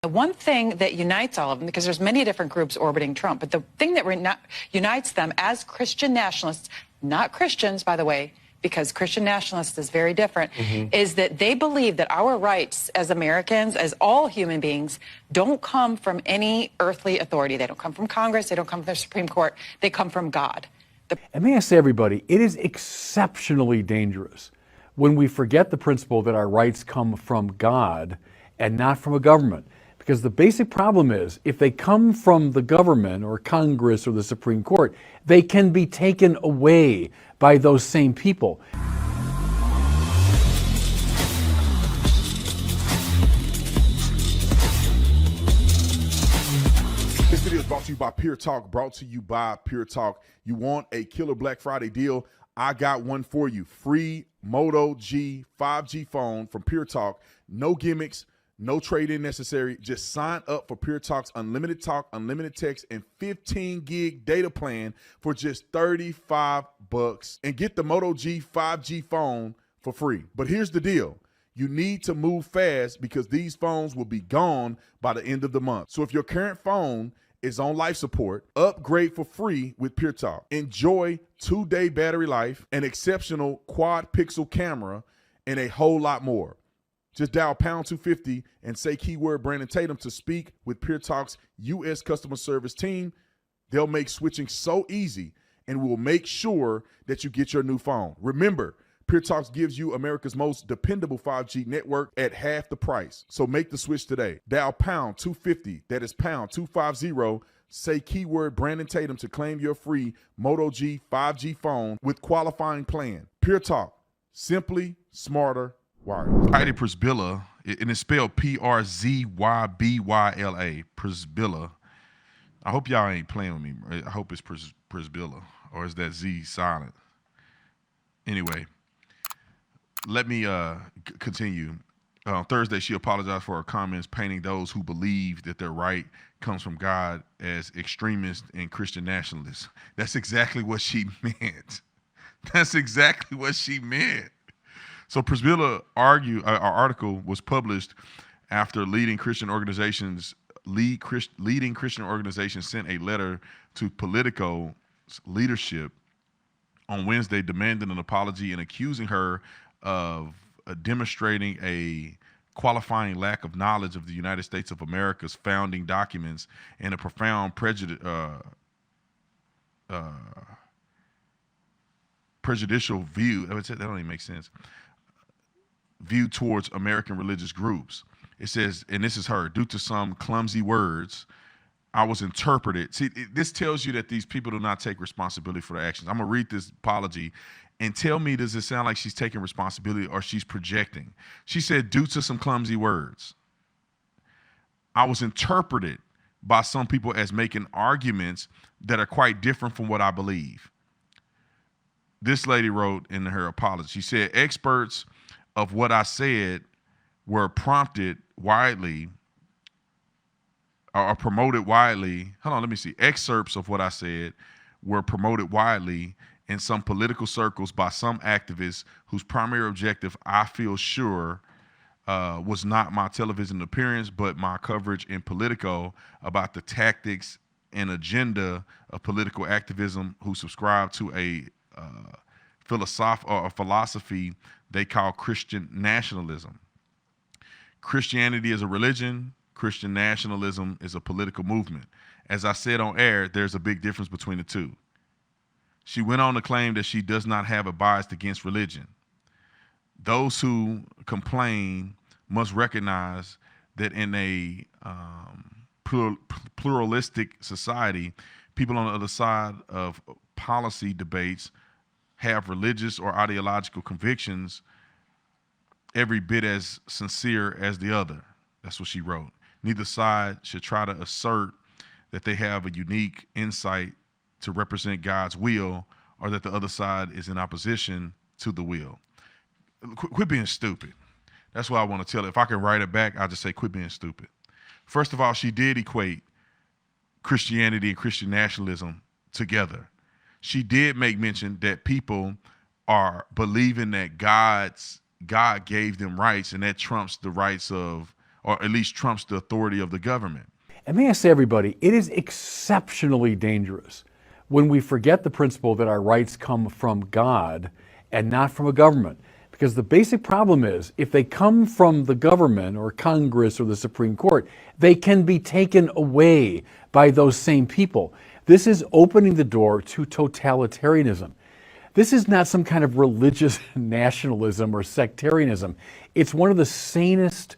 The one thing that unites all of them, because there's many different groups orbiting Trump, but the thing that unites them as Christian nationalists, not Christians, by the way, because Christian nationalists is very different, is that they believe that our rights as Americans, as all human beings, don't come from any earthly authority. They don't come from Congress. They don't come from the Supreme Court. They come from God. And may I say, everybody, it is exceptionally dangerous when we forget the principle that our rights come from God and not from a government. Because the basic problem is, if they come from the government or Congress or the Supreme Court, they can be taken away by those same people. This video is brought to you by Pure Talk, brought to you by Pure Talk. You want a killer Black Friday deal? I got one for you. Free Moto G 5G phone from Pure Talk. No gimmicks. No trade-in necessary. Just sign up for Pure Talk's unlimited talk, unlimited text, and 15 gig data plan for just $35 and get the Moto G 5G phone for free. But here's the deal. You need to move fast because these phones will be gone by the end of the month. So if your current phone is on life support, upgrade for free with Pure Talk. Enjoy 2-day battery life, an exceptional quad pixel camera, and a whole lot more. Just dial pound 250 and say keyword Brandon Tatum to speak with Pure Talk's U.S. customer service team. They'll make switching so easy and will make sure that you get your new phone. Remember, Pure Talks gives you America's most dependable 5G network at half the price. So make the switch today. Dial pound 250, that is pound 250, say keyword Brandon Tatum to claim your free Moto G 5G phone with qualifying plan. Pure Talk, simply smarter. Heidi Przybilla, and it's spelled P-R-Z-Y-B-Y-L-A, Przybilla. I hope y'all ain't playing with me. I hope it's Przybilla, or is that Z silent? Anyway, let me continue. Thursday, she apologized for her comments painting those who believe that their right comes from God as extremists and Christian nationalists. That's exactly what she meant. That's exactly what she meant. So Przybilla our article was published after leading Christian organizations sent a letter to Politico's leadership on Wednesday demanding an apology and accusing her of demonstrating a qualifying lack of knowledge of the United States of America's founding documents and a profound prejudicial view. That don't even make sense. View towards American religious groups. It says, and this is her, due to some clumsy words, I was interpreted. See, this tells you that these people do not take responsibility for their actions. I'm going to read this apology and tell me, does it sound like she's taking responsibility or she's projecting? She said, due to some clumsy words, I was interpreted by some people as making arguments that are quite different from what I believe. This lady wrote in her apology, she said, experts of what I said were prompted widely or promoted widely. Hold on, let me see. Excerpts of what I said were promoted widely in some political circles by some activists whose primary objective, I feel sure, was not my television appearance, but my coverage in Politico about the tactics and agenda of political activism who subscribe to a philosophy they call Christian nationalism. Christianity is a religion. Christian nationalism is a political movement. As I said on air, there's a big difference between the two. She went on to claim that she does not have a bias against religion. Those who complain must recognize that in a pluralistic society, people on the other side of policy debates have religious or ideological convictions every bit as sincere as the other. That's what she wrote. Neither side should try to assert that they have a unique insight to represent God's will or that the other side is in opposition to the will. Quit being stupid. That's what I want to tell her. If I can write it back, I'll just say quit being stupid. First of all, she did equate Christianity and Christian nationalism together. She did make mention that people are believing that God gave them rights, and that trumps the rights of or at least trumps the authority of the government. And may I say, everybody, it is exceptionally dangerous when we forget the principle that our rights come from God and not from a government. Because the basic problem is, if they come from the government or Congress or the Supreme Court, they can be taken away by those same people. This is opening the door to totalitarianism. This is not some kind of religious nationalism or sectarianism. It's one of the sanest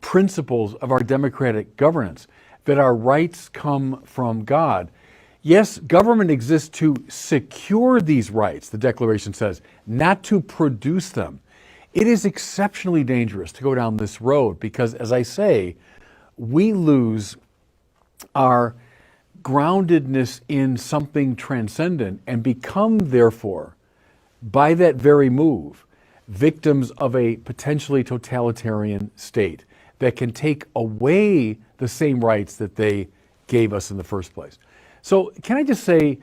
principles of our democratic governance, that our rights come from God. Yes, government exists to secure these rights, the Declaration says, not to produce them. It is exceptionally dangerous to go down this road because, as I say, we lose our groundedness in something transcendent and become, therefore, by that very move, victims of a potentially totalitarian state that can take away the same rights that they gave us in the first place. So can I just say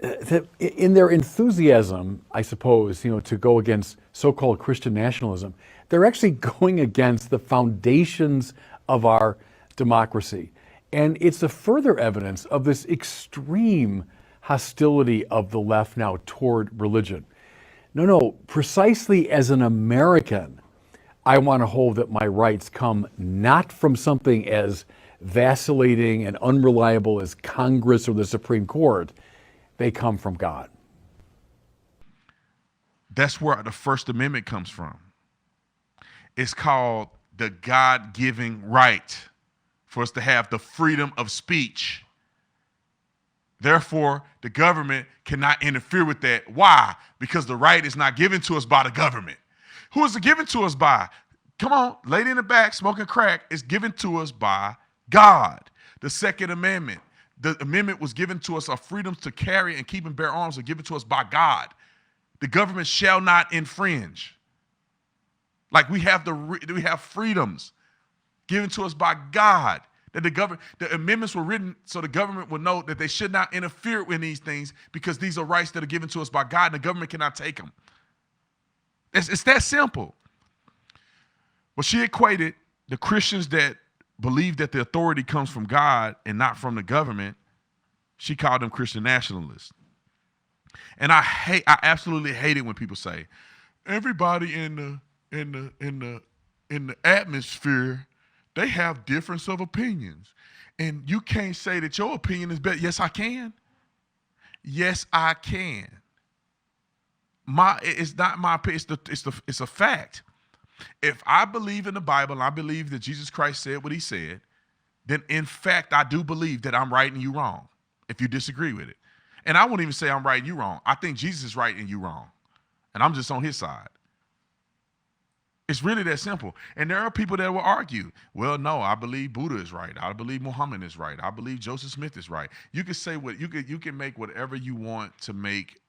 that in their enthusiasm, I suppose, to go against so-called Christian nationalism, they're actually going against the foundations of our democracy. And it's a further evidence of this extreme hostility of the left now toward religion. No, precisely as an American, I want to hold that my rights come not from something as vacillating and unreliable as Congress or the Supreme Court. They come from God. That's where the First Amendment comes from. It's called the God-given right for us to have the freedom of speech. Therefore, the government cannot interfere with that. Why? Because the right is not given to us by the government. Who is it given to us by? Come on, lady in the back smoking crack, is given to us by God. The Second Amendment. The amendment was given to us. Our freedoms to carry and keep and bear arms are given to us by God. The government shall not infringe. Like we have freedoms given to us by God. That the amendments were written so the government would know that they should not interfere with these things because these are rights that are given to us by God and the government cannot take them. It's that simple. Well, she equated the Christians that believe that the authority comes from God and not from the government. She called them Christian nationalists. And I absolutely hate it when people say, everybody in the atmosphere, they have difference of opinions. And you can't say that your opinion is better. Yes, I can. Yes, I can. It's not my opinion, it's a fact. If I believe in the Bible and I believe that Jesus Christ said what he said, then in fact, I do believe that I'm right and you wrong if you disagree with it. And I won't even say I'm right and you wrong. I think Jesus is right and you wrong. And I'm just on his side. It's really that simple. And there are people that will argue, well, no, I believe Buddha is right. I believe Muhammad is right. I believe Joseph Smith is right. You can say what you can make whatever you want to make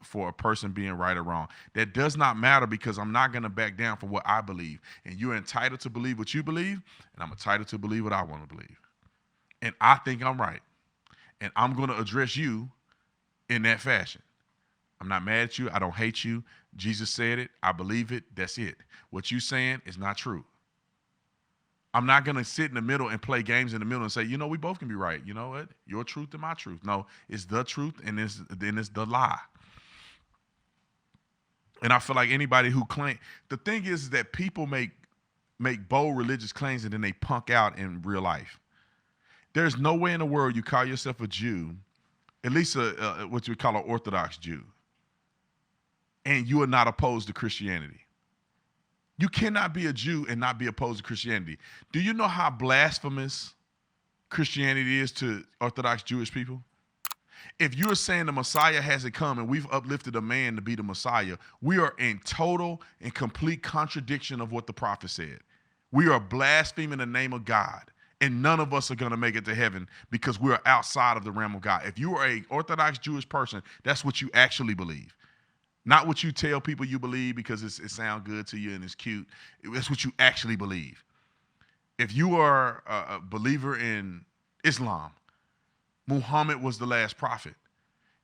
for a person being right or wrong. That does not matter because I'm not going to back down from what I believe. And you're entitled to believe what you believe, and I'm entitled to believe what I want to believe. And I think I'm right. And I'm going to address you in that fashion. I'm not mad at you. I don't hate you. Jesus said it. I believe it. That's it. What you're saying is not true. I'm not going to sit in the middle and play games in the middle and say, we both can be right. You know what? Your truth and my truth. No, it's the truth and then it's the lie. And I feel like anybody who the thing is that people make bold religious claims and then they punk out in real life. There's no way in the world you call yourself a Jew, at least what you would call an Orthodox Jew, and you are not opposed to Christianity. You cannot be a Jew and not be opposed to Christianity. Do you know how blasphemous Christianity is to Orthodox Jewish people? If you're saying the Messiah hasn't come and we've uplifted a man to be the Messiah, we are in total and complete contradiction of what the prophet said. We are blaspheming the name of God, and none of us are going to make it to heaven because we're outside of the realm of God. If you are an Orthodox Jewish person, that's what you actually believe. Not what you tell people you believe because it sounds good to you and it's cute. It's what you actually believe. If you are a believer in Islam, Muhammad was the last prophet.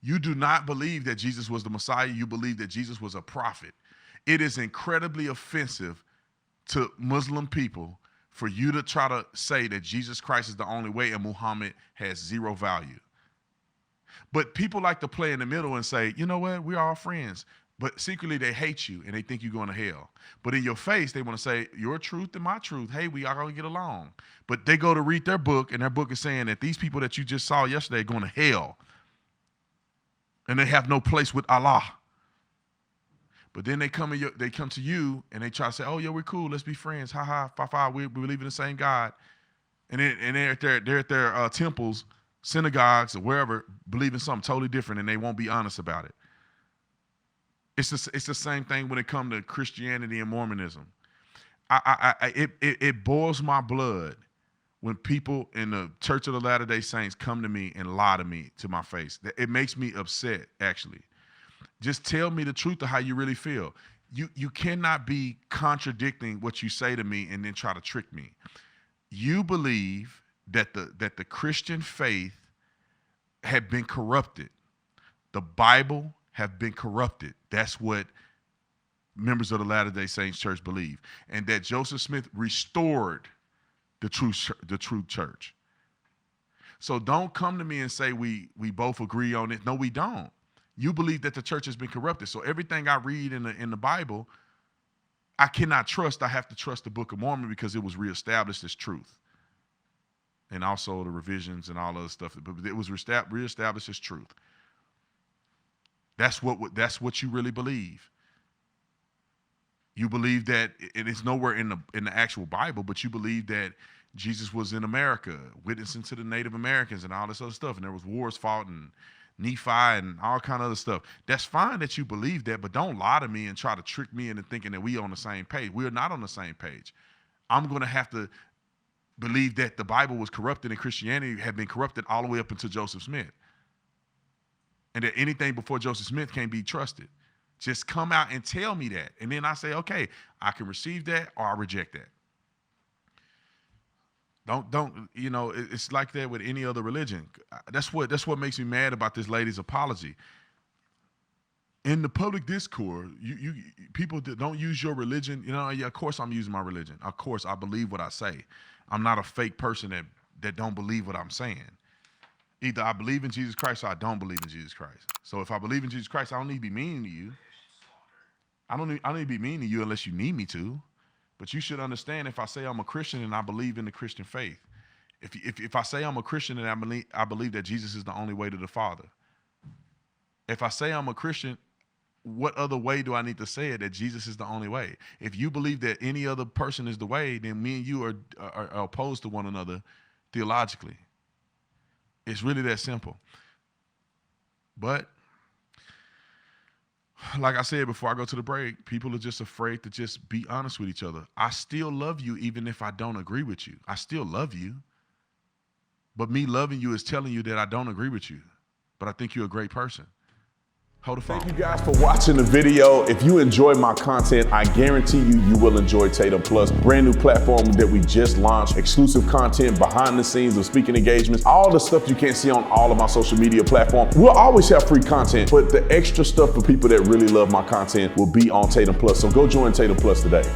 You do not believe that Jesus was the Messiah. You believe that Jesus was a prophet. It is incredibly offensive to Muslim people for you to try to say that Jesus Christ is the only way and Muhammad has zero value. But people like to play in the middle and say, you know what, we're all friends. But secretly they hate you and they think you're going to hell. But in your face, they want to say, your truth and my truth, hey, we are going to get along. But they go to read their book, and their book is saying that these people that you just saw yesterday are going to hell. And they have no place with Allah. But then they come to you and they try to say, oh, yeah, we're cool. Let's be friends. Ha ha, fa fa. We believe in the same God. And they're at their temples, synagogues, or wherever, believing something totally different, and they won't be honest about it. It's the same thing when it comes to Christianity and Mormonism. It boils my blood when people in the Church of the Latter-day Saints come to me and lie to me to my face. It makes me upset, actually. Just tell me the truth of how you really feel. You cannot be contradicting what you say to me and then try to trick me. You believe that the Christian faith had been corrupted. The Bible have been corrupted. That's what members of the Latter-day Saints Church believe. And that Joseph Smith restored the true church. So don't come to me and say we both agree on it. No, we don't. You believe that the church has been corrupted. So everything I read in the Bible, I cannot trust. I have to trust the Book of Mormon because it was reestablished as truth. And also the revisions and all other stuff. But it was reestablished as truth. That's what you really believe. You believe that, and it's nowhere in the actual Bible, but you believe that Jesus was in America, witnessing to the Native Americans and all this other stuff, and there was wars fought and Nephi and all kind of other stuff. That's fine that you believe that, but don't lie to me and try to trick me into thinking that we are on the same page. We are not on the same page. I'm going to have to believe that the Bible was corrupted and Christianity had been corrupted all the way up until Joseph Smith. And that anything before Joseph Smith can't be trusted. Just come out and tell me that. And then I say, okay, I can receive that or I reject that. Don't, it's like that with any other religion. That's what makes me mad about this lady's apology. In the public discourse, people don't use your religion. Yeah, of course I'm using my religion. Of course I believe what I say. I'm not a fake person that don't believe what I'm saying. Either I believe in Jesus Christ or I don't believe in Jesus Christ. So if I believe in Jesus Christ, I don't need to be mean to you. I don't need to be mean to you unless you need me to. But you should understand, if I say I'm a Christian and I believe in the Christian faith, if I say I'm a Christian and I believe that Jesus is the only way to the Father, if I say I'm a Christian, what other way do I need to say it that Jesus is the only way? If you believe that any other person is the way, then me and you are opposed to one another theologically. It's really that simple. But like I said before I go to the break, people are just afraid to just be honest with each other. I still love you even if I don't agree with you. I still love you. But me loving you is telling you that I don't agree with you. But I think you're a great person. Hold the phone. Thank you guys for watching the video. If you enjoy my content, I guarantee you will enjoy Tatum Plus, brand new platform that we just launched, exclusive content, behind the scenes of speaking engagements, all the stuff you can't see on all of my social media platforms. We'll always have free content, but the extra stuff for people that really love my content will be on Tatum Plus. So go join Tatum Plus today.